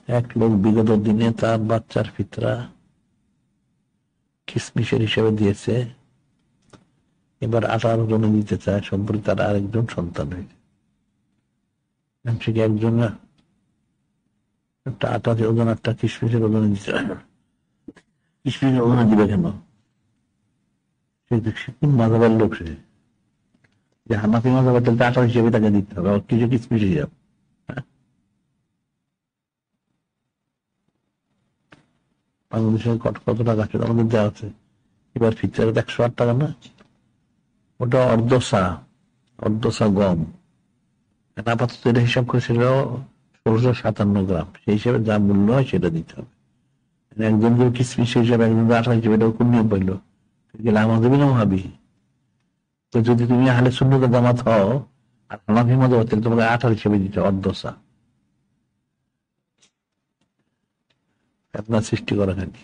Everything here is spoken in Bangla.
এক লোক বিগত দিনে তার বাচ্চার ফিতরা কিসমিসের হিসেবে দিয়েছে, এবার 18 জনে দিতে চায়, সম্পর্কে তার আরেকজন সন্তান হয়েছে। একজন একটা আটার ওজন, একটা কিসমিসের ওজনে দিতে হয়। কিসমিসের ওজনে দিবে কেন? সে কোন মাজাবের লোক? সে যে হানাফি মাজাবের, তাহলে আটা হিসেবে তাকে দিতে হবে, কিছু কিসমিস হিসাব। বাংলাদেশে কত টাকা আছে আমাদের দেওয়া আছে এবার ফিতরে? 108 টাকা না? ওটা অর্ধসা গম। আপাতত এটা হিসাব করেছিল 1657 গ্রাম, সেই হিসাবে যা মূল্য হয় সেটা দিতে হবে। একজন যে কিসমিস হিসাবে, একজন 18 হিসেবে, এটা কোন নিয়ম পাইল? গেলে আমাদের বিনা ভাবি। তো যদি তুমি আহলে সুন্নাতের জামাত হও আর হানাফি মাযহাব, তাহলে তোমাকে 18 হিসেবে দিতে হবে, অর্ধসা। আপনার সৃষ্টি করা খালি।